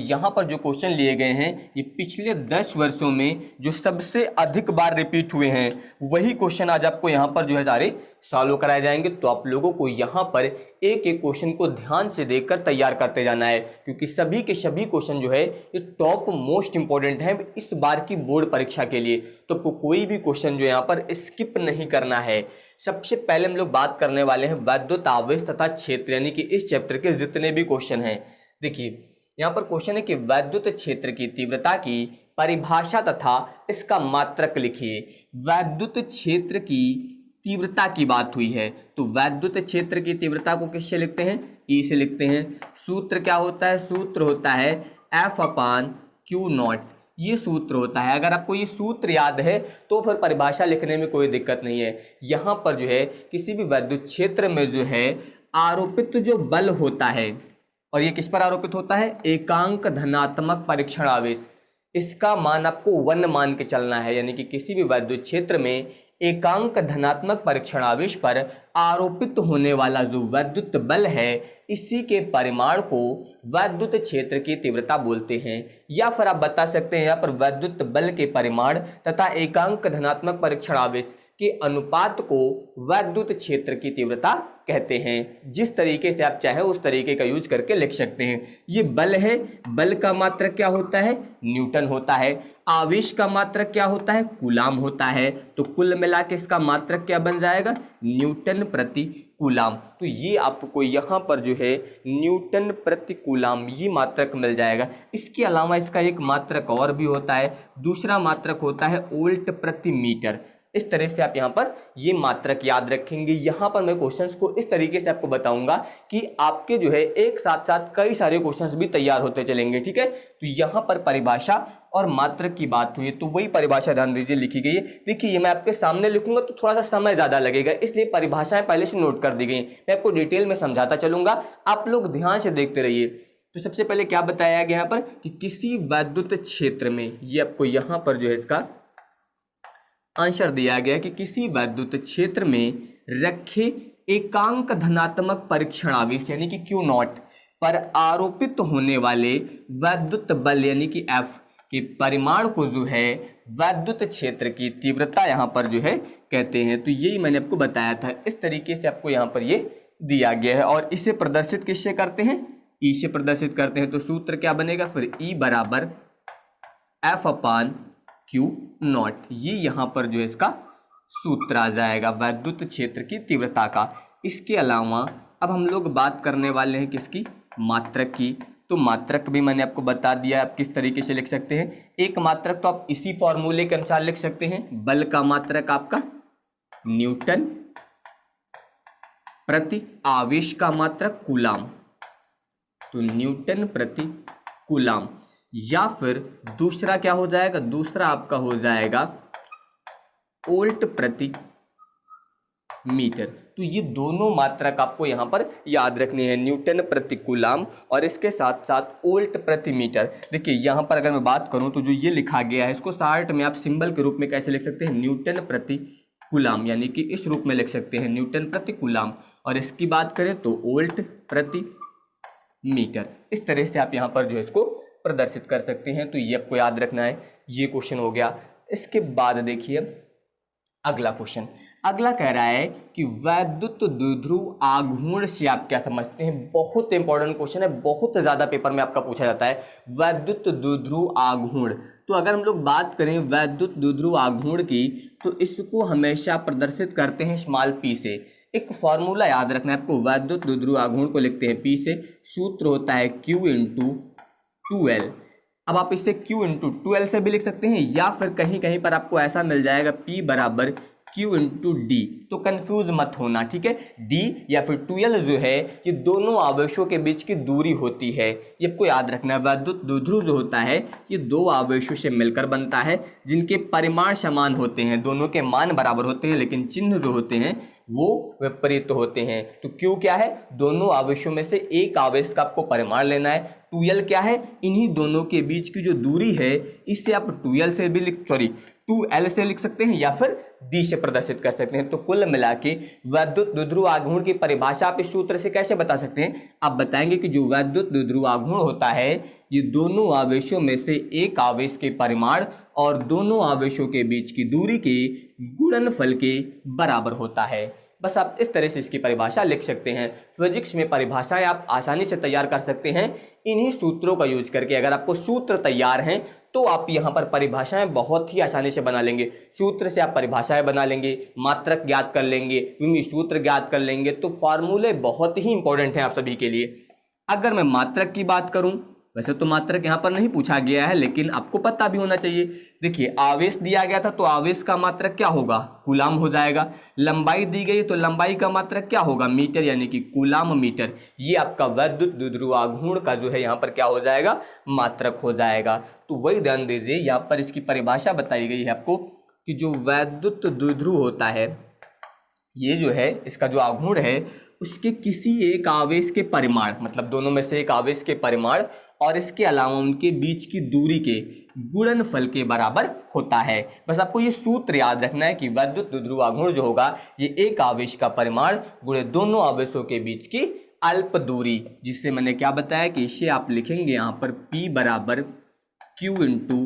यहाँ पर जो क्वेश्चन लिए गए हैं ये पिछले 10 वर्षों में जो सबसे अधिक बार रिपीट हुए हैं वही क्वेश्चन आज आपको यहाँ पर जो है सारे सॉल्व कराए जाएंगे। तो आप लोगों को यहाँ पर एक एक क्वेश्चन को ध्यान से देखकर तैयार करते जाना है, क्योंकि सभी के सभी क्वेश्चन जो है ये टॉप मोस्ट इंपॉर्टेंट है इस बार की बोर्ड परीक्षा के लिए। तो आपको कोई भी क्वेश्चन जो यहाँ पर स्किप नहीं करना है। सबसे पहले हम लोग बात करने वाले हैं वैद्युत आवेश तथा क्षेत्र, यानी कि इस चैप्टर के जितने भी क्वेश्चन हैं। देखिए यहाँ पर क्वेश्चन है कि वैद्युत क्षेत्र की तीव्रता की परिभाषा तथा इसका मात्रक लिखिए। वैद्युत क्षेत्र की तीव्रता की बात हुई है, तो वैद्युत क्षेत्र की तीव्रता को किससे लिखते हैं? ई से लिखते हैं। सूत्र क्या होता है? सूत्र होता है F/Q0, ये सूत्र होता है। अगर आपको ये सूत्र याद है तो फिर परिभाषा लिखने में कोई दिक्कत नहीं है। यहाँ पर जो है किसी भी वैद्युत क्षेत्र में जो है आरोपित जो बल होता है, और ये किस पर आरोपित होता है? एकांक धनात्मक परीक्षण आवेश। इसका मान आपको 1 मान के चलना है, यानी कि किसी भी वैद्युत क्षेत्र में एकांक धनात्मक परीक्षण आवेश पर आरोपित होने वाला जो वैद्युत बल है इसी के परिमाण को वैद्युत क्षेत्र की तीव्रता बोलते हैं। या फिर आप बता सकते हैं यहाँ पर वैद्युत बल के परिमाण तथा एकांक धनात्मक परीक्षण आवेश के अनुपात को वैद्युत क्षेत्र की तीव्रता कहते हैं। जिस तरीके से आप चाहे उस तरीके का यूज करके लिख सकते हैं। ये बल है, बल का मात्रक क्या होता है? न्यूटन होता है। आवेश का मात्रक क्या होता है? कूलाम होता है। तो कुल मिला के इसका मात्रक क्या बन जाएगा? न्यूटन प्रति कूलाम। तो ये आपको यहाँ पर जो है न्यूटन प्रति कूलाम ये मात्रक मिल जाएगा। इसके अलावा इसका एक मात्रक और भी होता है, दूसरा मात्रक होता है वोल्ट प्रति मीटर। इस तरह से आप यहाँ पर ये मात्रक याद रखेंगे। यहाँ पर मैं क्वेश्चंस को इस तरीके से आपको बताऊंगा कि आपके जो है एक साथ साथ कई सारे क्वेश्चंस भी तैयार होते चलेंगे, ठीक है। तो यहाँ पर परिभाषा और मात्रक की बात हुई तो वही परिभाषा ध्यान दीजिए लिखी गई है। देखिए ये मैं आपके सामने लिखूंगा तो थोड़ा सा समय ज्यादा लगेगा, इसलिए परिभाषाएं पहले से नोट कर दी गई। मैं आपको डिटेल में समझाता चलूंगा, आप लोग ध्यान से देखते रहिए। तो सबसे पहले क्या बताया गया यहाँ पर कि किसी वैद्युत क्षेत्र में, ये आपको यहाँ पर जो है इसका आंसर दिया गया कि किसी वैद्युत क्षेत्र में रखे एकांक धनात्मक परीक्षण आवेश यानी कि Q0 पर आरोपित होने वाले वैद्युत बल यानी कि F के परिमाण को जो है वैद्युत क्षेत्र की तीव्रता यहाँ पर जो है कहते हैं। तो यही मैंने आपको बताया था, इस तरीके से आपको यहाँ पर ये दिया गया है। और इसे प्रदर्शित किससे करते हैं? ई से प्रदर्शित करते हैं। तो सूत्र क्या बनेगा फिर? ई बराबर F/Q0, ये यहाँ पर जो है इसका सूत्र आ जाएगा वैद्युत क्षेत्र की तीव्रता का। इसके अलावा अब हम लोग बात करने वाले हैं किसकी? मात्रक की। तो मात्रक भी मैंने आपको बता दिया आप किस तरीके से लिख सकते हैं। एक मात्रक तो आप इसी फॉर्मूले के अनुसार लिख सकते हैं। बल का मात्रक आपका न्यूटन प्रति आवेश का मात्रक कूलाम, तो न्यूटन प्रति कूलाम। या फिर दूसरा क्या हो जाएगा? दूसरा आपका हो जाएगा वोल्ट प्रति मीटर। तो ये दोनों मात्रक आपको यहाँ पर याद रखनी है, न्यूटन प्रति कूलाम और इसके साथ साथ वोल्ट प्रति मीटर। देखिए यहाँ पर अगर मैं बात करूँ तो जो ये लिखा गया है इसको शार्ट में आप सिंबल के रूप में कैसे लिख सकते हैं? न्यूटन प्रति कूलाम, यानी कि इस रूप में लिख सकते हैं न्यूटन प्रति कूलाम। और इसकी बात करें तो वोल्ट प्रति मीटर। इस तरह से आप यहाँ पर जो है इसको प्रदर्शित कर सकते हैं। तो ये आपको याद रखना है। ये क्वेश्चन हो गया। इसके बाद देखिए अगला क्वेश्चन। अगला कह रहा है कि वैद्युत द्विध्रुव आघूर्ण से आप क्या समझते हैं? बहुत इंपॉर्टेंट क्वेश्चन है, बहुत ज्यादा पेपर में आपका पूछा जाता है। वैद्युत द्विध्रुव आघूर्ण, तो अगर हम लोग बात करें वैद्युत द्विध्रुव आघूर्ण की तो इसको हमेशा प्रदर्शित करते हैं स्मॉल p से। एक फॉर्मूला याद रखना है आपको, वैद्युत द्विध्रुव आघूर्ण को लिखते हैं p से। सूत्र होता है Q × 2L। अब आप इसे Q × 2L से भी लिख सकते हैं, या फिर कहीं कहीं पर आपको ऐसा मिल जाएगा P बराबर Q × D। तो कंफ्यूज मत होना, ठीक है। D या फिर 2L जो है ये दोनों आवेशों के बीच की दूरी होती है, ये आपको याद रखना है। वैद्युत द्विध्रुव जो होता है ये दो आवेशों से मिलकर बनता है जिनके परिमाण समान होते हैं, दोनों के मान बराबर होते हैं, लेकिन चिन्ह जो होते हैं वो विपरीत होते हैं। तो Q क्या है? दोनों आवेशों में से एक आवेश का आपको परिमाण लेना है। 2L क्या है? इन्हीं दोनों के बीच की जो दूरी है इससे आप 2L से भी 2L से लिख सकते हैं या फिर D से प्रदर्शित कर सकते हैं। तो कुल मिला के वैद्युत द्विध्रुव आघूर्ण की परिभाषा आप इस सूत्र से कैसे बता सकते हैं? आप बताएंगे कि जो वैद्युत द्विध्रुव आघूर्ण होता है ये दोनों आवेशों में से एक आवेश के परिमाण और दोनों आवेशों के बीच की दूरी के गुणनफल के बराबर होता है। बस आप इस तरह से इसकी परिभाषा लिख सकते हैं। फिजिक्स में परिभाषाएं आप आसानी से तैयार कर सकते हैं इन्हीं सूत्रों का यूज करके। अगर आपको सूत्र तैयार हैं तो आप यहाँ पर परिभाषाएं बहुत ही आसानी से बना लेंगे। सूत्र से आप परिभाषाएं बना लेंगे, मात्रक ज्ञात कर लेंगे, विमी सूत्र ज्ञात कर लेंगे। तो फार्मूले बहुत ही इंपॉर्टेंट हैं आप सभी के लिए। अगर मैं मात्रक की बात करूं, वैसे तो मात्रक यहाँ पर नहीं पूछा गया है, लेकिन आपको पता भी होना चाहिए। देखिए, आवेश दिया गया था तो आवेश का मात्रक क्या होगा, कूलाम हो जाएगा। लंबाई दी गई तो लंबाई का मात्रक क्या होगा, मीटर, यानी कि कूलाम मीटर। ये आपका वैद्युत द्विध्रुव आघूर्ण का जो है यहाँ पर क्या हो जाएगा, मात्रक हो जाएगा। तो वही ध्यान दीजिए, यहाँ पर इसकी परिभाषा बताई गई है आपको कि जो वैद्युत द्विध्रुव होता है, ये जो है इसका जो आघूर्ण है उसके किसी एक आवेश के परिमाण, मतलब दोनों में से एक आवेश के परिमाण और इसके अलावा उनके बीच की दूरी के गुणनफल के बराबर होता है। बस आपको ये सूत्र याद रखना है कि वैद्युत द्विध्रुव आघूर्ण जो होगा ये एक आवेश का परिमाण गुणे दोनों आवेशों के बीच की अल्प दूरी, जिससे मैंने क्या बताया कि इसे आप लिखेंगे यहाँ पर P बराबर Q इंटू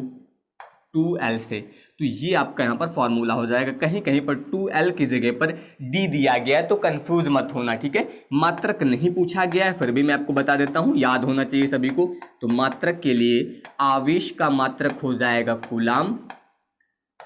2L से। तो ये आपका यहाँ पर फॉर्मूला हो जाएगा। कहीं कहीं पर 2L की जगह पर D दिया गया है तो कंफ्यूज मत होना, ठीक है। मात्रक नहीं पूछा गया है, फिर भी मैं आपको बता देता हूँ, याद होना चाहिए सभी को। तो मात्रक के लिए आवेश का मात्रक हो जाएगा कूलाम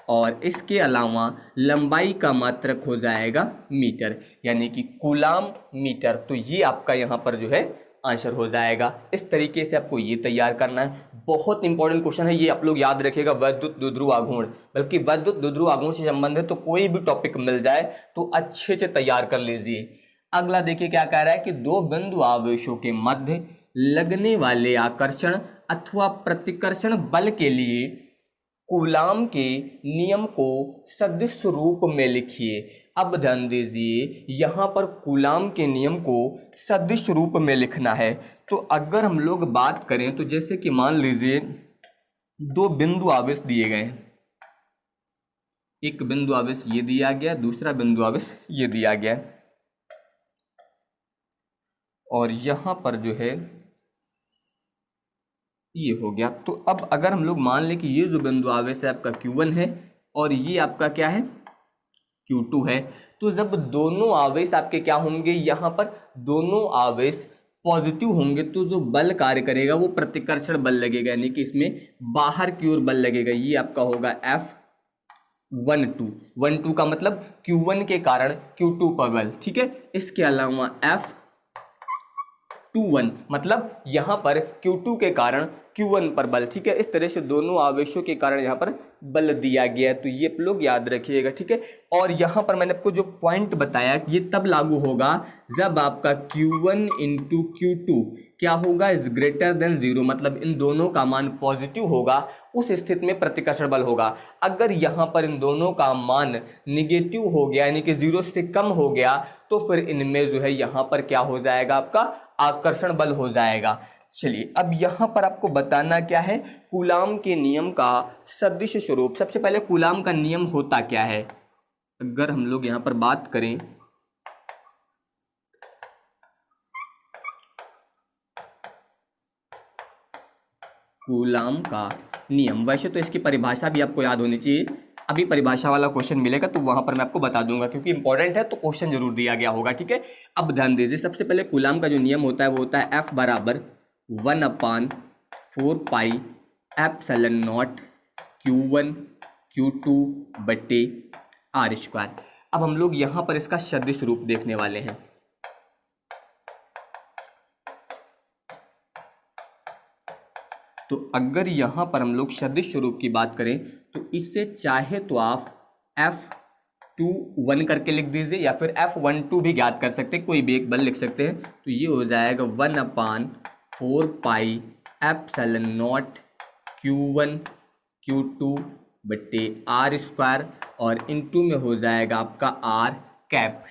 और इसके अलावा लंबाई का मात्रक हो जाएगा मीटर, यानी कि कूलाम मीटर। तो ये आपका यहाँ पर जो है आंसर हो जाएगा। इस तरीके से आपको ये तैयार करना है। बहुत इंपॉर्टेंट क्वेश्चन है ये, आप लोग याद रखिएगा। वैद्युत द्विध्रुव आघूर्ण, बल्कि वैद्युत द्विध्रुव आघूर्ण से संबंधित तो कोई भी टॉपिक मिल जाए तो अच्छे से तैयार कर लीजिए। अगला देखिए क्या कह रहा है कि दो बिंदु आवेशों के मध्य लगने वाले आकर्षण अथवा प्रतिकर्षण बल के लिए कूलाम के नियम को सदिश रूप में लिखिए। अब ध्यान दीजिए, यहाँ पर कूलाम के नियम को सदिश रूप में लिखना है। तो अगर हम लोग बात करें तो जैसे कि मान लीजिए दो बिंदु आवेश दिए गए हैं, एक बिंदु आवेश ये दिया गया, दूसरा बिंदु आवेश ये दिया गया, और यहाँ पर जो है ये हो गया। तो अब अगर हम लोग मान लें कि ये जो बिंदु आवेश है आपका Q1 है और ये आपका क्या है, Q2 है, तो जब दोनों आवेश आपके क्या होंगे, यहाँ पर दोनों आवेश पॉजिटिव होंगे तो जो बल कार्य करेगा वो प्रतिकर्षण बल लगेगा, यानी कि इसमें बाहर की ओर बल लगेगा। ये आपका होगा F12 का मतलब Q1 के कारण Q2 पर बल, ठीक है। इसके अलावा F21 मतलब यहाँ पर Q2 के कारण Q1 पर बल, ठीक है। इस तरह से दोनों आवेशों के कारण यहाँ पर बल दिया गया है, तो ये आप लोग याद रखिएगा, ठीक है। और यहाँ पर मैंने आपको जो पॉइंट बताया ये तब लागू होगा जब आपका Q1 इंटू Q2 क्या होगा, इज ग्रेटर देन 0, मतलब इन दोनों का मान पॉजिटिव होगा, उस स्थिति में प्रतिकर्षण बल होगा। अगर यहाँ पर इन दोनों का मान निगेटिव हो गया, यानी कि 0 से कम हो गया, तो फिर इनमें जो है यहाँ पर क्या हो जाएगा, आपका आकर्षण बल हो जाएगा। चलिए, अब यहाँ पर आपको बताना क्या है, कूलाम के नियम का सदिश स्वरूप। सबसे पहले कूलाम का नियम होता क्या है, अगर हम लोग यहाँ पर बात करें कूलाम का नियम, वैसे तो इसकी परिभाषा भी आपको याद होनी चाहिए। अभी परिभाषा वाला क्वेश्चन मिलेगा तो वहां पर मैं आपको बता दूंगा, क्योंकि इंपॉर्टेंट है तो क्वेश्चन जरूर दिया गया होगा, ठीक है। अब ध्यान दीजिए, सबसे पहले कूलाम का जो नियम होता है वो होता है F बराबर 1/4 pi epsilon not Q1 Q2 बटे R²। अब हम लोग यहाँ पर इसका सदिश रूप देखने वाले हैं। तो अगर यहाँ पर हम लोग सदिश स्वरूप की बात करें तो इससे चाहे तो आप F21 करके लिख दीजिए या फिर F12 भी ज्ञात कर सकते हैं, कोई भी एक बल लिख सकते हैं। तो ये हो जाएगा 1/4 pi epsilon not Q1 Q2 बटे R², और इनटू में हो जाएगा आपका R²,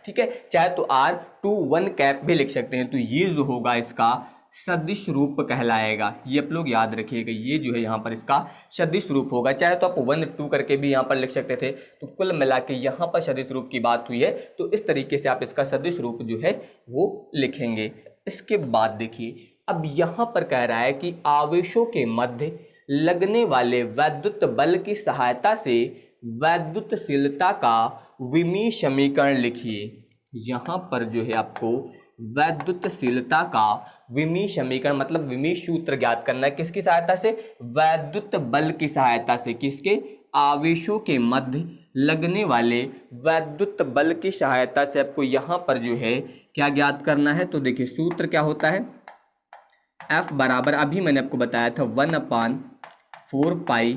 ठीक है। चाहे तो R21 भी लिख सकते हैं। तो ये जो होगा इसका सदिश रूप कहलाएगा, ये आप लोग याद रखिएगा। ये जो है यहाँ पर इसका सदिश रूप होगा, चाहे तो आप 1-2 करके भी यहाँ पर लिख सकते थे। तो कुल मिला के यहाँ पर सदिश रूप की बात हुई है, तो इस तरीके से आप इसका सदिश रूप जो है वो लिखेंगे। इसके बाद देखिए, अब यहाँ पर कह रहा है कि आवेशों के मध्य लगने वाले वैद्युत बल की सहायता से वैद्युतशीलता का विमीय समीकरण लिखिए। यहाँ पर जो है आपको वैद्युतशीलता का विमीय समीकरण मतलब विमीय सूत्र ज्ञात करना है। किसकी सहायता से? वैद्युत बल की सहायता से। किसके? आवेशों के मध्य लगने वाले वैद्युत बल की सहायता से आपको यहाँ पर जो है क्या ज्ञात करना है। तो देखिए सूत्र क्या होता है, F बराबर अभी मैंने आपको बताया था 1/4 pi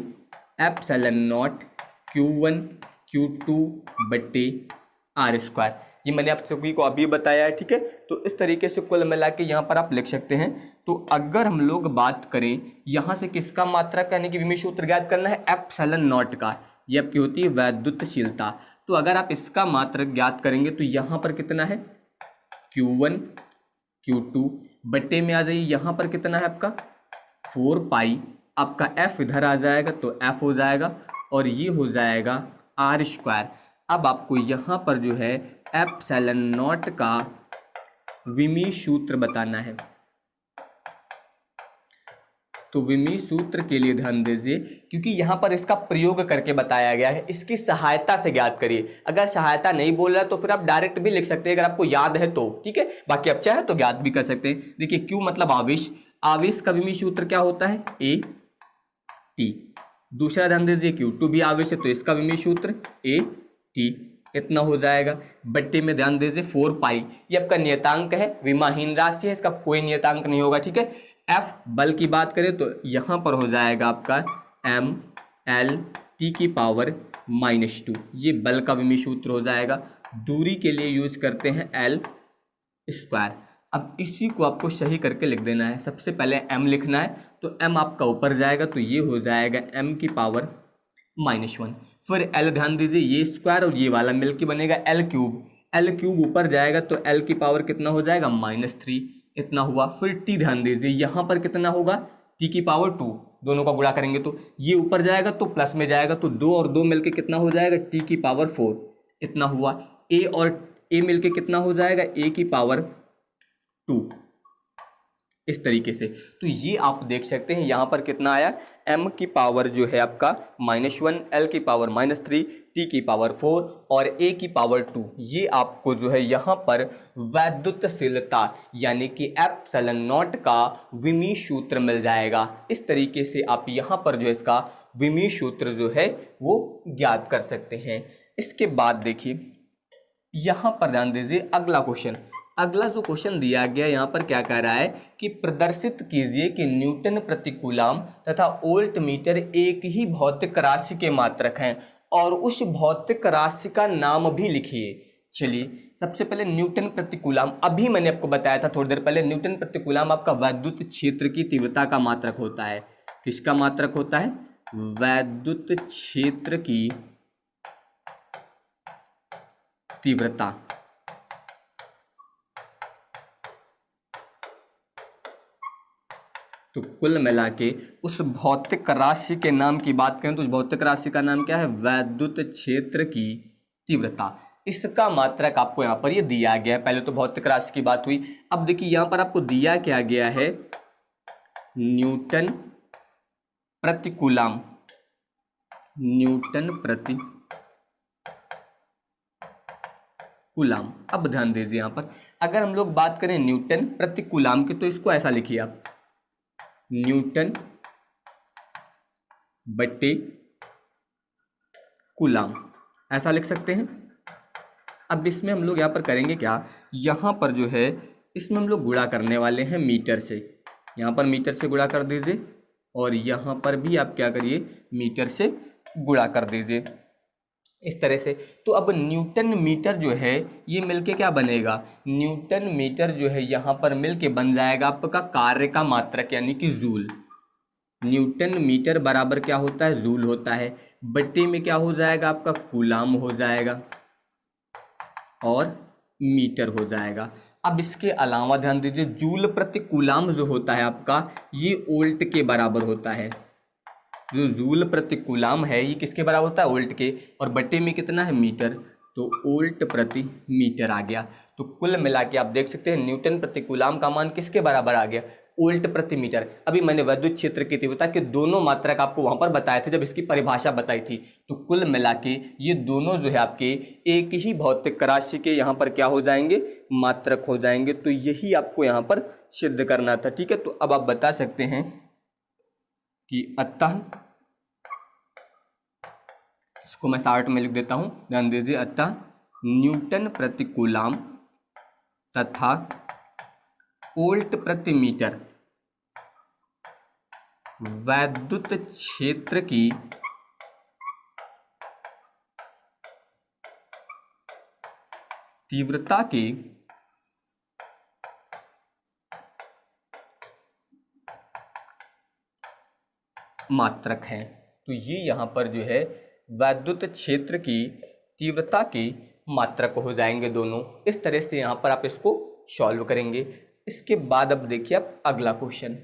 epsilon not Q1 Q2 बट्टे R स्क्वायर। ये मैंने आप सभी को अभी बताया है, ठीक है। तो इस तरीके से कुल मिला के यहाँ पर आप लिख सकते हैं। तो अगर हम लोग बात करें यहाँ से किसका मात्रक यानी कि विमीय सूत्र ज्ञात करना है एप्सिलॉन नॉट का, ये आपकी होती है वैद्युतशीलता। तो अगर आप इसका मात्रक ज्ञात करेंगे तो यहाँ पर कितना है Q1 Q2 बट्टे में आ जाइए यहाँ पर कितना है आपका 4 पाई, आपका F इधर आ जाएगा तो F हो जाएगा और ये हो जाएगा R स्क्वायर। अब आपको यहाँ पर जो है एप्सिलॉन नॉट का विमीय सूत्र बताना है। तो विमीय सूत्र के लिए ध्यान दीजिए क्योंकि यहाँ पर इसका प्रयोग करके बताया गया है, इसकी सहायता से ज्ञात करिए। अगर सहायता नहीं बोल रहा है तो फिर आप डायरेक्ट भी लिख सकते हैं अगर आपको याद है तो, ठीक है। बाकी आप चाहे तो ज्ञात भी कर सकते हैं। देखिए Q मतलब आवेश, आवेश का विमीय सूत्र क्या होता है A T। दूसरा ध्यान दीजिए Q2 भी आवेश है तो इसका विमीय सूत्र A T इतना हो जाएगा। बट्टे में ध्यान दीजिए 4 पाई, ये आपका नियतांक है, विमाहीन राशि है, इसका कोई नियतांक नहीं होगा, ठीक है। F बल की बात करें तो यहाँ पर हो जाएगा आपका M L T की पावर -2, ये बल का विमीय सूत्र हो जाएगा। दूरी के लिए यूज करते हैं L स्क्वायर। अब इसी को आपको सही करके लिख देना है। सबसे पहले M लिखना है तो M आपका ऊपर जाएगा तो ये हो जाएगा M की पावर -1। फिर L ध्यान दीजिए ये स्क्वायर और ये वाला मिलके बनेगा L क्यूब, L क्यूब ऊपर जाएगा तो L की पावर कितना हो जाएगा -3 इतना हुआ। फिर T ध्यान दीजिए यहाँ पर कितना होगा T की पावर 2, दोनों का गुणा करेंगे तो ये ऊपर जाएगा तो प्लस में जाएगा तो 2 और 2 मिलके कितना हो जाएगा T की पावर 4 इतना हुआ। A और A मिलके कितना हो जाएगा A की पावर 2 इस तरीके से। तो ये आप देख सकते हैं यहाँ पर कितना आया M की पावर जो है आपका -1, L की पावर -3, T की पावर 4 और A की पावर 2। ये आपको जो है यहाँ पर वैद्युतशीलता यानी कि एप्सिलॉन नॉट का विमीय सूत्र मिल जाएगा। इस तरीके से आप यहाँ पर जो इसका विमीय सूत्र जो है वो ज्ञात कर सकते हैं। इसके बाद देखिए यहाँ पर ध्यान दीजिए अगला क्वेश्चन, अगला जो क्वेश्चन दिया गया यहाँ पर क्या कह रहा है कि प्रदर्शित कीजिए कि न्यूटन प्रति कूलाम तथा वोल्ट मीटर एक ही भौतिक राशि के मात्रक हैं और उस भौतिक राशि का नाम भी लिखिए। चलिए सबसे पहले न्यूटन प्रति कूलाम, अभी मैंने आपको बताया था थोड़ी देर पहले, न्यूटन प्रति कूलाम आपका वैद्युत क्षेत्र की तीव्रता का मात्रक होता है। किसका मात्रक होता है? वैद्युत क्षेत्र की तीव्रता। तो कुल मिला के उस भौतिक राशि के नाम की बात करें तो उस भौतिक राशि का नाम क्या है? वैद्युत क्षेत्र की तीव्रता। इसका मात्रक आपको यहाँ पर ये दिया गया है। पहले तो भौतिक राशि की बात हुई, अब देखिए यहाँ पर आपको दिया क्या गया है? न्यूटन प्रति कूलाम, न्यूटन प्रति कूलाम। अब ध्यान दीजिए यहाँ पर अगर हम लोग बात करें न्यूटन प्रति कूलाम की तो इसको ऐसा लिखिए आप, न्यूटन बट्टे कूलाम, ऐसा लिख सकते हैं। अब इसमें हम लोग यहाँ पर करेंगे क्या, यहाँ पर जो है इसमें हम लोग गुणा करने वाले हैं मीटर से। यहाँ पर मीटर से गुणा कर दीजिए और यहाँ पर भी आप क्या करिए, मीटर से गुणा कर दीजिए इस तरह से। तो अब न्यूटन मीटर जो है ये मिलके क्या बनेगा? न्यूटन मीटर जो है यहाँ पर मिलके बन जाएगा आपका कार्य का मात्रक यानी कि जूल। न्यूटन मीटर बराबर क्या होता है? जूल होता है। बट्टे में क्या हो जाएगा आपका? कूलाम हो जाएगा और मीटर हो जाएगा। अब इसके अलावा ध्यान दीजिए जूल प्रति कूलाम जो होता है आपका ये वोल्ट के बराबर होता है। जो जूल प्रति कूलाम है ये किसके बराबर होता है? वोल्ट के। और बट्टे में कितना है? मीटर, तो वोल्ट प्रति मीटर आ गया। तो कुल मिला के आप देख सकते हैं न्यूटन प्रति कूलाम का मान किसके बराबर आ गया? वोल्ट प्रति मीटर। अभी मैंने विद्युत क्षेत्र की तीव्रता के दोनों मात्रक आपको वहां पर बताए थे जब इसकी परिभाषा बताई थी। तो कुल मिला के ये दोनों जो है आपके एक ही भौतिक राशि के यहाँ पर क्या हो जाएंगे, मात्रक हो जाएंगे। तो यही आपको यहाँ पर सिद्ध करना था, ठीक है। तो अब आप बता सकते हैं कि अतः, इसको मैं शार्ट में लिख देता हूं, ध्यान दीजिए, अतः न्यूटन प्रति कूलाम तथा वोल्ट प्रति मीटर वैद्युत क्षेत्र की तीव्रता के मात्रक हैं। तो ये यहाँ पर जो है वैद्युत क्षेत्र की तीव्रता के मात्रक हो जाएंगे दोनों। इस तरह से यहाँ पर आप इसको सॉल्व करेंगे। इसके बाद अब देखिए आप अगला क्वेश्चन।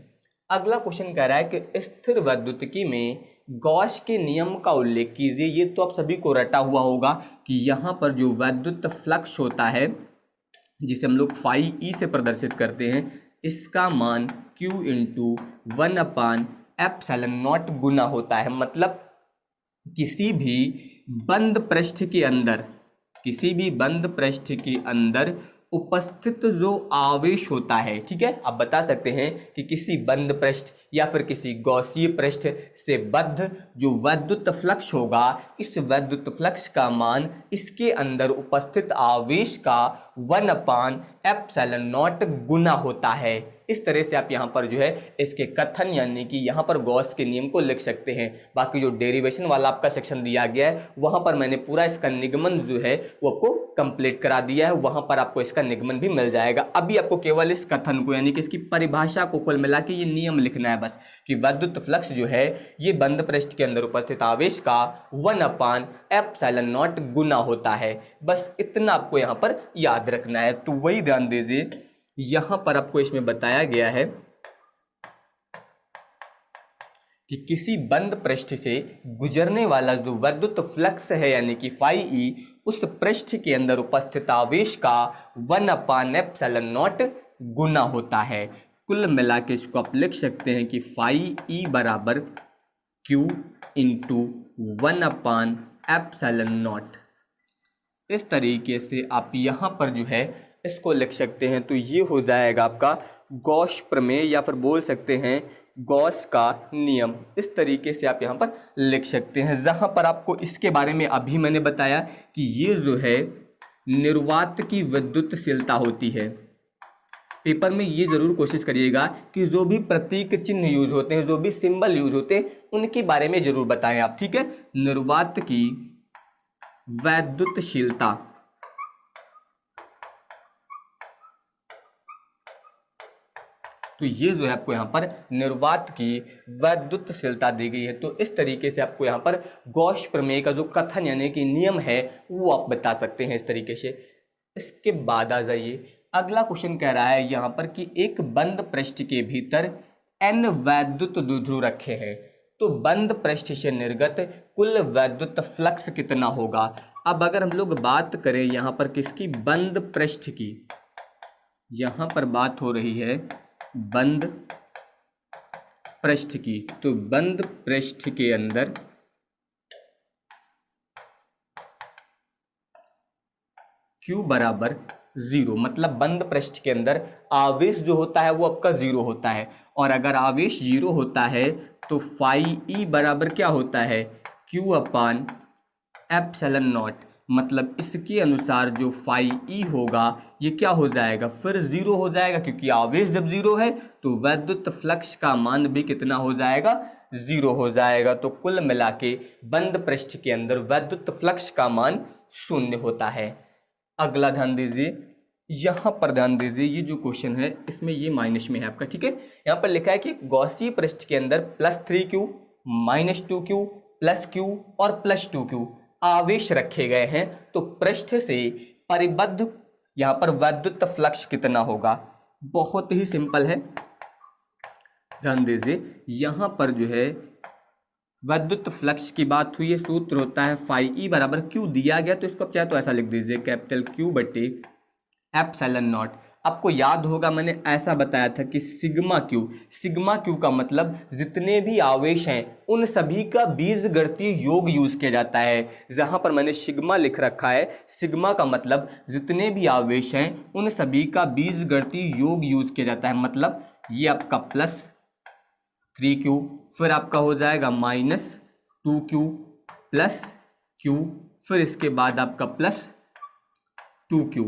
अगला क्वेश्चन कह रहा है कि स्थिर वैद्युतिकी में गॉस के नियम का उल्लेख कीजिए। ये तो आप सभी को रटा हुआ होगा कि यहाँ पर जो वैद्युत फ्लक्स होता है जिसे हम लोग फाई ई से प्रदर्शित करते हैं, इसका मान Q इंटू 1/ε0 गुना होता है। मतलब किसी भी बंद पृष्ठ के अंदर, किसी भी बंद पृष्ठ के अंदर उपस्थित जो आवेश होता है, ठीक है, आप बता सकते हैं कि किसी बंद पृष्ठ या फिर किसी गॉसीय पृष्ठ से बद्ध जो वैद्युत फ्लक्स होगा, इस वैद्युत फ्लक्स का मान इसके अंदर उपस्थित आवेश का 1/ε0 गुना होता है। इस तरह से आप यहाँ पर जो है इसके कथन यानी कि यहाँ पर गॉस के नियम को लिख सकते हैं। बाकी जो डेरिवेशन वाला आपका सेक्शन दिया गया है वहाँ पर मैंने पूरा इसका निगमन जो है वो आपको कंप्लीट करा दिया है, वहाँ पर आपको इसका निगमन भी मिल जाएगा। अभी आपको केवल इस कथन को यानी कि इसकी परिभाषा को कुल मिला के ये नियम लिखना है बस, कि वैद्युत फ्लक्स जो है ये बंद पृष्ठ के अंदर उपस्थित आवेश का 1/ε0 गुना होता है। बस इतना आपको यहाँ पर याद रखना है। तो वही ध्यान दीजिए, यहां पर आपको इसमें बताया गया है कि किसी बंद पृष्ठ से गुजरने वाला जो वैद्युत फ्लक्स है यानी कि फाई ई, उस पृष्ठ के अंदर उपस्थित आवेश का 1/ε0 गुना होता है। कुल मिला के इसको आप लिख सकते हैं कि फाई ई बराबर Q इंटू 1/ε0। इस तरीके से आप यहाँ पर जो है इसको लिख सकते हैं। तो ये हो जाएगा आपका गॉस प्रमेय या फिर बोल सकते हैं गॉस का नियम। इस तरीके से आप यहाँ पर लिख सकते हैं, जहाँ पर आपको इसके बारे में अभी मैंने बताया कि ये जो है निर्वात की विद्युतशीलता होती है। पेपर में ये जरूर कोशिश करिएगा कि जो भी प्रतीक चिन्ह यूज होते हैं, जो भी सिंबल यूज होते हैं, उनके बारे में जरूर बताएं आप, ठीक है। निर्वात की वैद्युतशीलता, तो ये जो है आपको यहाँ पर निर्वात की वैद्युतशीलता दी गई है। तो इस तरीके से आपको यहाँ पर गॉस प्रमेय का जो कथन यानी कि नियम है वो आप बता सकते हैं इस तरीके से। इसके बाद आ जाइए, अगला क्वेश्चन कह रहा है यहाँ पर कि एक बंद पृष्ठ के भीतर n वैद्युत द्विध्रुव रखे हैं, तो बंद पृष्ठ से निर्गत कुल वैद्युत फ्लक्स कितना होगा। अब अगर हम लोग बात करें यहाँ पर किसकी, बंद पृष्ठ की, यहाँ पर बात हो रही है बंद पृष्ठ की, तो बंद पृष्ठ के अंदर Q बराबर 0, मतलब बंद पृष्ठ के अंदर आवेश जो होता है वो आपका 0 होता है। और अगर आवेश 0 होता है तो फाई ई बराबर क्या होता है, Q/ε0, मतलब इसके अनुसार जो फाई ई होगा ये क्या हो जाएगा, फिर 0 हो जाएगा, क्योंकि आवेश जब 0 है तो वैद्युत फ्लक्स का मान भी कितना हो जाएगा, 0 हो जाएगा। तो कुल मिला के बंद पृष्ठ के अंदर वैद्युत फ्लक्स का मान 0 होता है। अगला ध्यान दीजिए, यहाँ पर ध्यान दीजिए, ये जो क्वेश्चन है इसमें ये माइनस में है आपका, ठीक है। यहाँ पर लिखा है कि गॉसीय पृष्ठ के अंदर +3Q, -2Q, +Q और +2Q आवेश रखे गए हैं, तो पृष्ठ से परिबद्ध यहाँ पर वैद्युत फ्लक्स कितना होगा। बहुत ही सिंपल है, ध्यान दीजिए, यहाँ पर जो है वैद्युत फ्लक्स की बात हुई है, सूत्र होता है फाई ई बराबर Q दिया गया, तो इसको आप चाहे तो ऐसा लिख दीजिए, कैपिटल Q/ε0। आपको याद होगा मैंने ऐसा बताया था कि सिग्मा क्यू का मतलब जितने भी आवेश हैं उन सभी का बीजगणितीय योग यूज किया जाता है। जहां पर मैंने सिग्मा लिख रखा है, सिग्मा का मतलब जितने भी आवेश हैं उन सभी का बीजगणितीय योग यूज किया जाता है। मतलब ये आपका +3q, फिर आपका हो जाएगा -2q प्लस q, फिर इसके बाद आपका +2q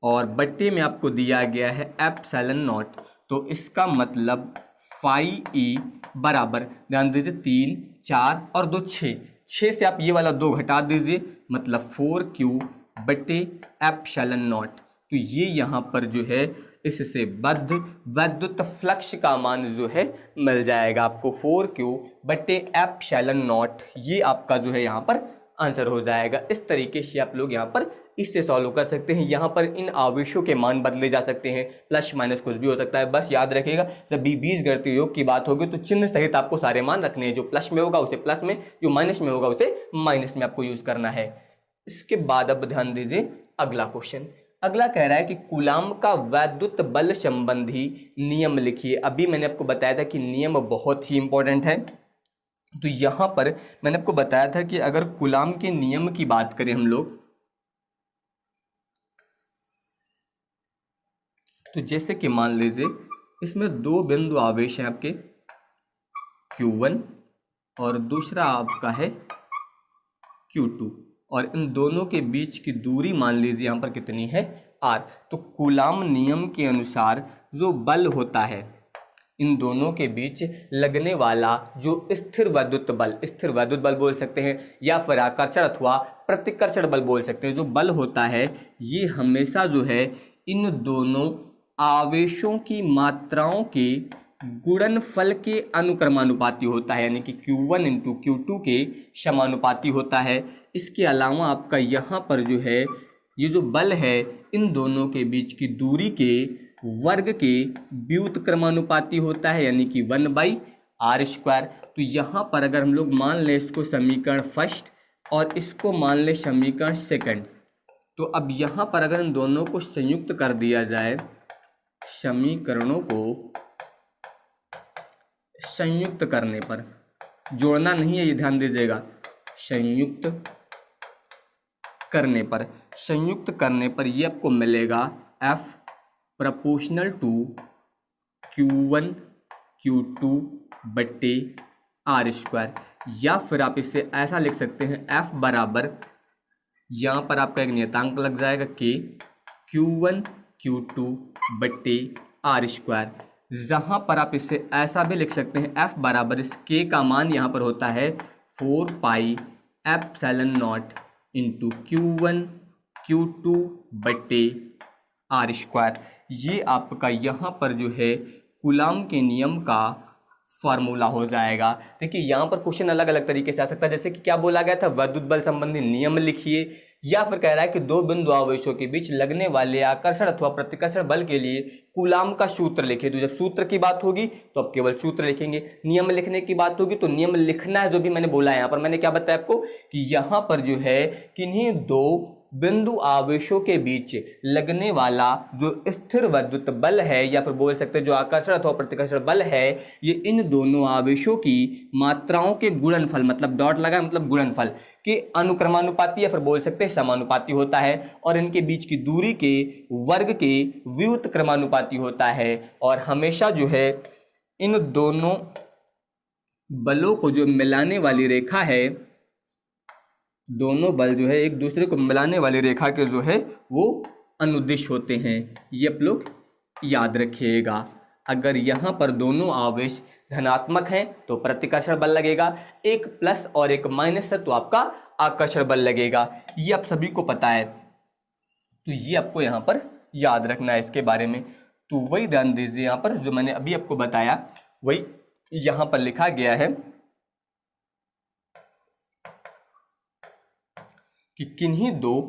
और बट्टे में आपको दिया गया है ε0। तो इसका मतलब φe बराबर, ध्यान दीजिए 3 4 और 2 6 से आप ये वाला 2 घटा दीजिए, मतलब 4q बट्टे ε0। तो ये यहाँ पर जो है इससे बद्ध वैद्युत फ्लक्स का मान जो है मिल जाएगा आपको 4q बट्टे ε0। ये आपका जो है यहाँ पर आंसर हो जाएगा। इस तरीके से आप लोग यहाँ पर इससे सॉल्व कर सकते हैं। यहाँ पर इन आवेशों के मान बदले जा सकते हैं, प्लस माइनस कुछ भी हो सकता है। बस याद रखिएगा जब भी बीजगणितीय योग की बात होगी तो चिन्ह सहित आपको सारे मान रखने हैं। जो प्लस में होगा उसे प्लस में, जो माइनस में होगा उसे माइनस में आपको यूज करना है। इसके बाद अब ध्यान दीजिए अगला क्वेश्चन। अगला कह रहा है कि कूलाम का वैद्युत बल संबंधी नियम लिखिए। अभी मैंने आपको बताया था कि नियम बहुत ही इंपॉर्टेंट है। तो यहां पर मैंने आपको बताया था कि अगर कूलाम के नियम की बात करें हम लोग, तो जैसे कि मान लीजिए इसमें 2 बिंदु आवेश हैं आपके Q1 और दूसरा आपका है Q2 और इन दोनों के बीच की दूरी मान लीजिए यहाँ पर कितनी है R। तो कूलाम नियम के अनुसार जो बल होता है इन दोनों के बीच लगने वाला जो स्थिर वैद्युत बल बोल सकते हैं या फिर आकर्षण अथवा प्रतिकर्षण बल बोल सकते हैं, जो बल होता है ये हमेशा जो है इन दोनों आवेशों की मात्राओं के गुणनफल के अनुक्रमानुपाती होता है, यानी कि Q1 इंटू Q2 के समानुपाती होता है। इसके अलावा आपका यहाँ पर जो है ये जो बल है इन दोनों के बीच की दूरी के वर्ग के व्युत्क्रमानुपाती होता है, यानी कि 1/r²। तो यहाँ पर अगर हम लोग मान लें इसको समीकरण फर्स्ट और इसको मान लें समीकरण सेकंड, तो अब यहाँ पर अगर इन दोनों को संयुक्त कर दिया जाए, समीकरणों को संयुक्त करने पर, जोड़ना नहीं है ये ध्यान दीजिएगा, संयुक्त करने पर ये आपको मिलेगा F proportional to Q1 Q2 बट्टे R²। या फिर आप इसे ऐसा लिख सकते हैं F बराबर, यहाँ पर आपका एक नियतांक लग जाएगा K, Q1 Q2 बट्टे R²। जहाँ पर आप इसे ऐसा भी लिख सकते हैं F बराबर, इस K का मान यहाँ पर होता है 4πε0 इंटू Q1 Q2 बट्टे R²। ये आपका यहाँ पर जो है कूलाम के नियम का फार्मूला हो जाएगा। देखिए यहाँ पर क्वेश्चन अलग अलग तरीके से आ सकता है, जैसे कि क्या बोला गया था, वैद्युत बल संबंधी नियम लिखिए, या फिर कह रहा है कि 2 बिंदु आवेशों के बीच लगने वाले आकर्षण अथवा प्रतिकर्षण बल के लिए कूलाम का सूत्र लिखिए। तो जब सूत्र की बात होगी तो आप केवल सूत्र लिखेंगे, नियम लिखने की बात होगी तो नियम लिखना है। जो भी मैंने बोला है यहाँ पर, मैंने क्या बताया आपको कि यहाँ पर जो है किन्हीं 2 बिंदु आवेशों के बीच लगने वाला जो स्थिर वैद्युत बल है या फिर बोल सकते हैं जो आकर्षण अथवा प्रतिकर्षण बल है, ये इन दोनों आवेशों की मात्राओं के गुणनफल, मतलब डॉट लगा मतलब गुणनफल के अनुक्रमानुपाती या फिर बोल सकते हैं समानुपाती होता है, और इनके बीच की दूरी के वर्ग के व्युत्क्रमानुपाती होता है। और हमेशा जो है इन दोनों बलों को जो मिलाने वाली रेखा है, दोनों बल जो है एक दूसरे को मिलाने वाली रेखा के जो है वो अनुदिश होते हैं। ये आप लोग याद रखिएगा। अगर यहाँ पर दोनों आवेश धनात्मक हैं तो प्रतिकर्षण बल लगेगा, एक प्लस और एक माइनस है तो आपका आकर्षण बल लगेगा। ये आप सभी को पता है, तो ये आपको यहाँ पर याद रखना है इसके बारे में। तो वही ध्यान दीजिए, यहाँ पर जो मैंने अभी आपको बताया वही यहाँ पर लिखा गया है कि किन्हीं 2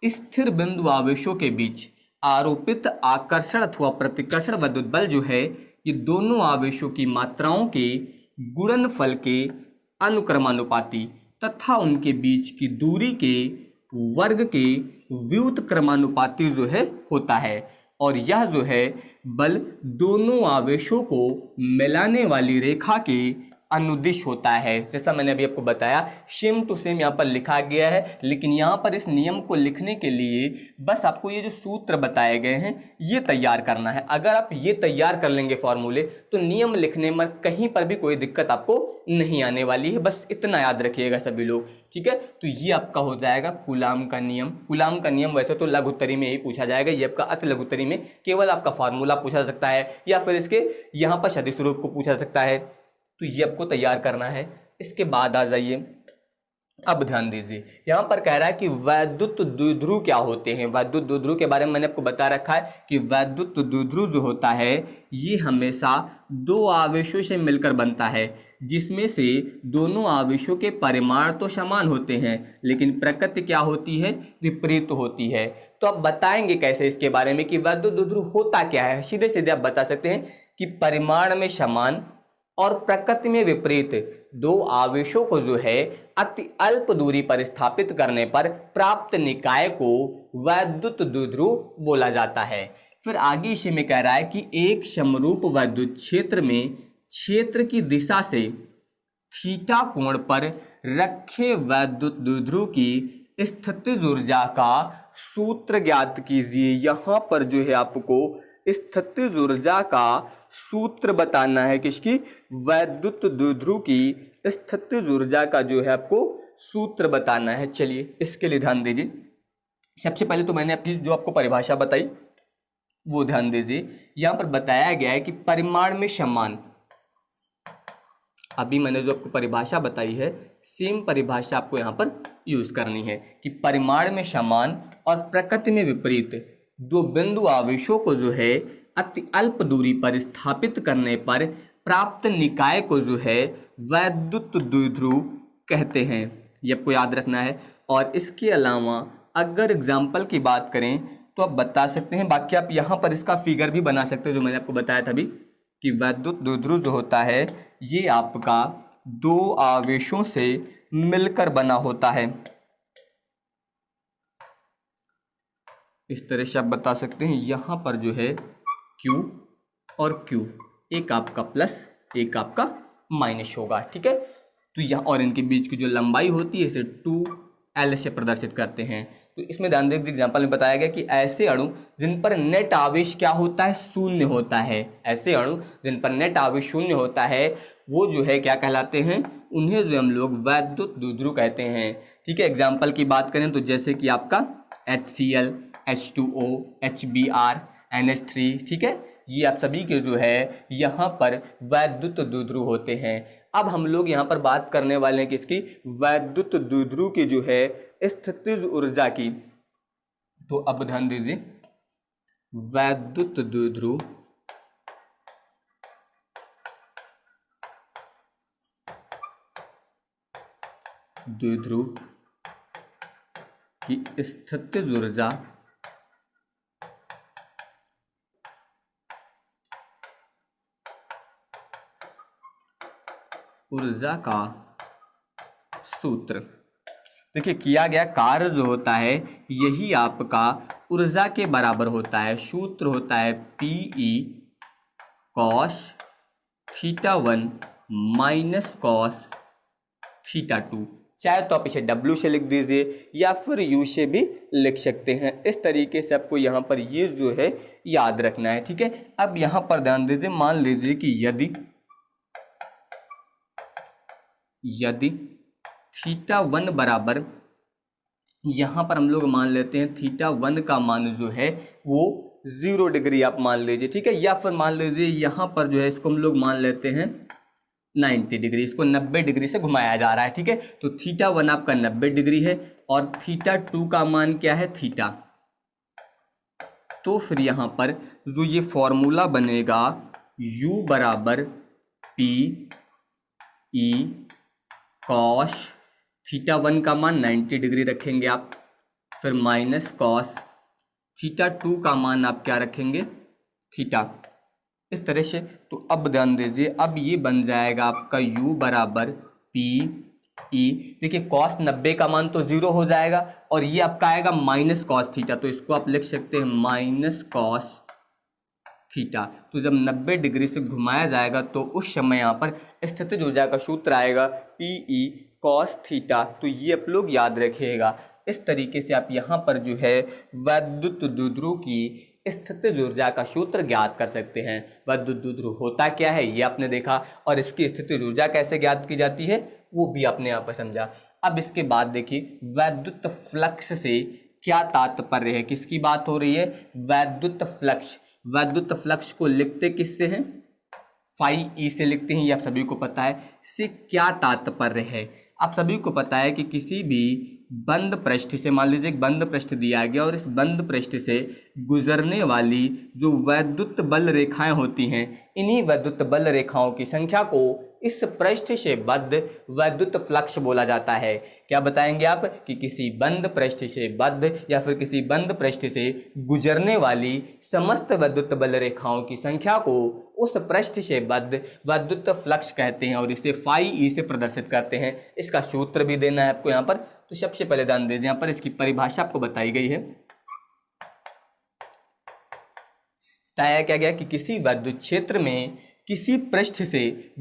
स्थिर बिंदु आवेशों के बीच आरोपित आकर्षण अथवा प्रतिकर्षण विद्युत बल जो है ये दोनों आवेशों की मात्राओं के गुणनफल के अनुक्रमानुपाती तथा उनके बीच की दूरी के वर्ग के व्युत्क्रमानुपाती जो है होता है। और यह जो है बल दोनों आवेशों को मिलाने वाली रेखा के अनुदिश होता है। जैसा मैंने अभी आपको बताया सेम टू सेम यहाँ पर लिखा गया है, लेकिन यहाँ पर इस नियम को लिखने के लिए बस आपको ये जो सूत्र बताए गए हैं ये तैयार करना है। अगर आप ये तैयार कर लेंगे फॉर्मूले तो नियम लिखने में कहीं पर भी कोई दिक्कत आपको नहीं आने वाली है। बस इतना याद रखिएगा सभी लोग, ठीक है। तो ये आपका हो जाएगा कूलाम का नियम। कूलाम का नियम वैसे तो लघु उत्तरी में ही पूछा जाएगा, ये आपका अति लघु उत्तरी में केवल आपका फॉर्मूला पूछा सकता है या फिर इसके यहाँ पर सदिश रूप को पूछा सकता है। तो ये आपको तैयार करना है। इसके बाद आ जाइए, अब ध्यान दीजिए यहाँ पर कह रहा है कि वैद्युत द्विध्रुव क्या होते हैं। वैद्युत द्विध्रुव के बारे में मैंने आपको बता रखा है कि वैद्युत द्विध्रुव जो होता है ये हमेशा दो आवेशों से मिलकर बनता है, जिसमें से दोनों आवेशों के परिमाण तो समान होते हैं लेकिन प्रकृति क्या होती है, विपरीत होती है। तो आप बताएंगे कैसे इसके बारे में कि वैद्युत द्विध्रुव होता क्या है। सीधे सीधे आप बता सकते हैं कि परिमाण में समान और प्रकृति में विपरीत दो आवेशों को जो है अति अल्प दूरी पर स्थापित करने पर प्राप्त निकाय को वैद्युत द्विध्रुव बोला जाता है। फिर आगे इसी में कह रहा है कि एक समरूप वैद्युत क्षेत्र में क्षेत्र की दिशा से थीटा कोण पर रखे वैद्युत द्विध्रुव की स्थितिज ऊर्जा का सूत्र ज्ञात कीजिए। यहाँ पर जो है आपको स्थितिज ऊर्जा का सूत्र बताना है, किसकी, वैद्युत द्विध्रुव की स्थितिज ऊर्जा का जो है आपको सूत्र बताना है। चलिए इसके लिए ध्यान दीजिए। सबसे पहले तो मैंने आपकी जो आपको परिभाषा बताई वो ध्यान दीजिए। यहाँ पर बताया गया है कि परिमाण में समान, अभी मैंने जो आपको परिभाषा बताई है सेम परिभाषा आपको यहाँ पर यूज करनी है कि परिमाण में समान और प्रकृति में विपरीत दो बिंदु आवेशों को जो है अति अल्प दूरी पर स्थापित करने पर प्राप्त निकाय को जो है वैद्युत द्विध्रुव कहते हैं। ये आपको याद रखना है। और इसके अलावा अगर एग्जाम्पल की बात करें तो आप बता सकते हैं, बाकी आप यहाँ पर इसका फिगर भी बना सकते हैं जो मैंने आपको बताया था अभी कि वैद्युत द्विध्रुव जो होता है ये आपका दो आवेशों से मिलकर बना होता है। इस तरह से आप बता सकते हैं। यहाँ पर जो है Q और Q, एक आपका प्लस एक आपका माइनस होगा, ठीक है। तो यहाँ और इनके बीच की जो लंबाई होती है इसे 2L से प्रदर्शित करते हैं। तो इसमें ध्यान दीजिए एग्जाम्पल में बताया गया कि ऐसे अणु जिन पर नेट आवेश क्या होता है, शून्य होता है। ऐसे अणु जिन पर नेट आवेश शून्य होता है वो जो है क्या कहलाते हैं, उन्हें जो हम लोग वैद्युत द्विध्रुव कहते हैं, ठीक है। एग्जाम्पल की बात करें तो जैसे कि आपका HCl, H2O, HBr, NH3, ठीक है, ये आप सभी के जो है यहाँ पर वैद्युत द्विध्रुव होते हैं। अब हम लोग यहाँ पर बात करने वाले हैं किसकी, वैद्युत द्विध्रुव की जो है स्थितिज ऊर्जा की। तो अब ध्यान दीजिए, वैद्युत द्विध्रुव की स्थितिज ऊर्जा का सूत्र। देखिए किया गया कार्य जो होता है यही आपका ऊर्जा के बराबर होता है। सूत्र होता है PE cos θ1 माइनस cos θ2। चाहे तो आप इसे W से लिख दीजिए या फिर U से भी लिख सकते हैं। इस तरीके से आपको यहाँ पर ये जो है याद रखना है, ठीक है। अब यहाँ पर ध्यान दीजिए, मान लीजिए कि यदि θ1 बराबर, यहाँ पर हम लोग मान लेते हैं θ1 का मान जो है वो 0 डिग्री आप मान लीजिए, ठीक है। या फिर मान लीजिए यहाँ पर जो है इसको हम लोग मान लेते हैं 90 डिग्री, इसको 90 डिग्री से घुमाया जा रहा है, ठीक है। तो θ1 आपका 90 डिग्री है और θ2 का मान क्या है, थीटा। तो फिर यहाँ पर जो ये फॉर्मूला बनेगा U बराबर PE cos θ1 का मान 90 डिग्री रखेंगे आप, फिर माइनस cos θ2 का मान आप क्या रखेंगे, थीटा। इस तरह से तो अब ध्यान दीजिए, अब ये बन जाएगा आपका U बराबर PE। देखिए cos 90 का मान तो 0 हो जाएगा और ये आपका आएगा माइनस cos थीटा, तो इसको आप लिख सकते हैं माइनस cos थीटा। तो जब 90 डिग्री से घुमाया जाएगा तो उस समय यहाँ पर स्थितिज ऊर्जा का सूत्र आएगा PE cos थीटा। तो ये आप लोग याद रखिएगा। इस तरीके से आप यहाँ पर जो है वैद्युत द्विध्रुव की स्थितिज ऊर्जा का सूत्र ज्ञात कर सकते हैं। वैद्युत द्विध्रुव होता क्या है ये आपने देखा, और इसकी स्थितिज ऊर्जा कैसे ज्ञात की जाती है वो भी आपने यहाँ पर समझा। अब इसके बाद देखिए वैद्युत फ्लक्स से क्या तात्पर्य है, किसकी बात हो रही है, वैद्युत फ्लक्स। वैद्युत फ्लक्स को लिखते किससे हैं, फाई ई से लिखते हैं, ये आप सभी को पता है। इससे क्या तात्पर्य है, आप सभी को पता है कि किसी भी बंद पृष्ठ से, मान लीजिए एक बंद पृष्ठ दिया गया और इस बंद पृष्ठ से गुजरने वाली जो वैद्युत बल रेखाएं होती हैं, इन्हीं वैद्युत बल रेखाओं की संख्या को इस पृष्ठ से बद्ध वैद्युत फ्लक्स बोला जाता है। क्या बताएंगे आप कि किसी बंद पृष्ठ से बद्ध या फिर किसी बंद पृष्ठ से गुजरने वाली समस्त वैद्युत बल रेखाओं की संख्या को उस पृष्ठ से बद्ध वैद्युत फ्लक्स कहते हैं और इसे फाई ई से प्रदर्शित करते हैं। इसका सूत्र भी देना है आपको यहाँ पर। तो सबसे पहले ध्यान दीजिए, यहाँ पर इसकी परिभाषा आपको बताई गई है। बताया क्या गया कि किसी वैद्युत क्षेत्र में किसी पृष्ठ से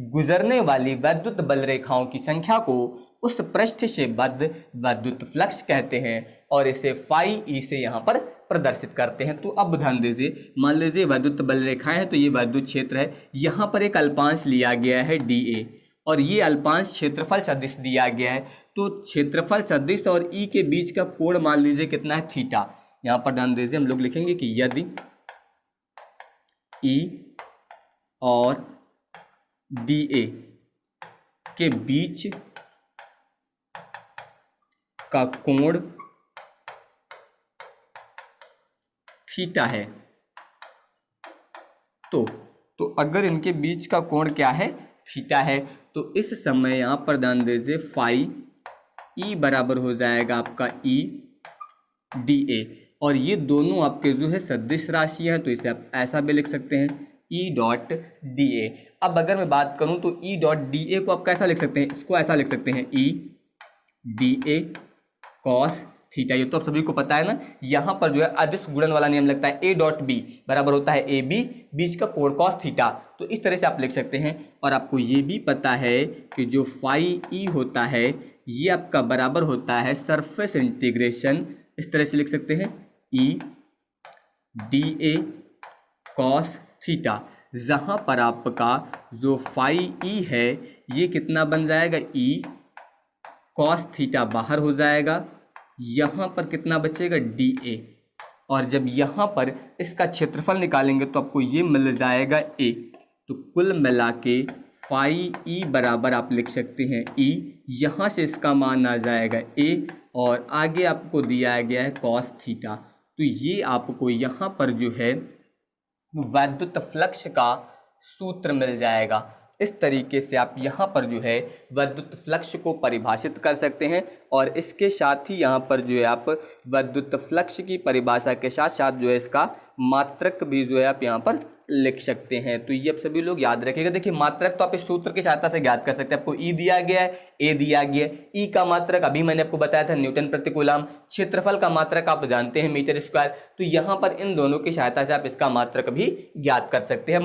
गुजरने वाली वैद्युत बल रेखाओं की संख्या को उस पृष्ठ से बद्ध वैद्युत फ्लक्स कहते हैं और इसे फाई ई से यहाँ पर प्रदर्शित करते हैं। तो अब ध्यान दीजिए, मान लीजिए वैद्युत बल रेखाएं हैं, तो ये वैद्युत क्षेत्र है, यहाँ पर एक अल्पांश लिया गया है DA और ये अल्पांश क्षेत्रफल सदिश दिया गया है। तो क्षेत्रफल सदिश और ई के बीच का कोण मान लीजिए कितना है, थीटा। यहाँ पर ध्यान दीजिए, हम लोग लिखेंगे कि यदि ई और DA के बीच का कोण थीटा है तो अगर इनके बीच का कोण क्या है, थीटा है, तो इस समय यहाँ पर ध्यान दीजिए फाई ई बराबर हो जाएगा आपका ई DA और ये दोनों आपके जो है सदिश राशि है, तो इसे आप ऐसा भी लिख सकते हैं E डॉट DA। अब अगर मैं बात करूं तो E डॉट DA को आप कैसा लिख सकते हैं, इसको ऐसा लिख सकते हैं E DA cos थीटा। ये तो आप सभी को पता है ना। यहाँ पर जो है अदिश गुणन वाला नियम लगता है, A डॉट B बराबर होता है AB, बीच का कोण cos थीटा। तो इस तरह से आप लिख सकते हैं। और आपको ये भी पता है कि जो फाई ई होता है ये आपका बराबर होता है सरफेस इंटीग्रेशन, इस तरह से लिख सकते हैं E DA cos थीटा, जहाँ पर आपका जो फाई ई है ये कितना बन जाएगा, E cos थीटा बाहर हो जाएगा, यहाँ पर कितना बचेगा DA, और जब यहाँ पर इसका क्षेत्रफल निकालेंगे तो आपको ये मिल जाएगा A। तो कुल मिला के फाई ई बराबर आप लिख सकते हैं E, यहाँ से इसका मान आ जाएगा A और आगे आपको दिया गया है cos थीटा। तो ये आपको यहाँ पर जो है वैद्युत फ्लक्स का सूत्र मिल जाएगा। इस तरीके से आप यहाँ पर जो है वैद्युत फ्लक्स को परिभाषित कर सकते हैं और इसके साथ ही यहाँ पर जो है आप वैद्युत फ्लक्स की परिभाषा के साथ साथ जो है इसका मात्रक भी जो है आप यहाँ पर लिख सकते हैं। तो ये आप सभी लोग याद रखिएगा। देखिए मात्रक तो आप इस सूत्र की सहायता से ज्ञात कर सकते हैं। आपको E दिया गया है, A दिया गया है। E का मात्रक अभी मैंने आपको बताया था न्यूटन प्रति कूलम, क्षेत्रफल का मात्रक आप जानते हैं मीटर स्क्वायर। तो यहाँ पर इन दोनों की सहायता से आप इसका मात्रक भी ज्ञात कर सकते हैं।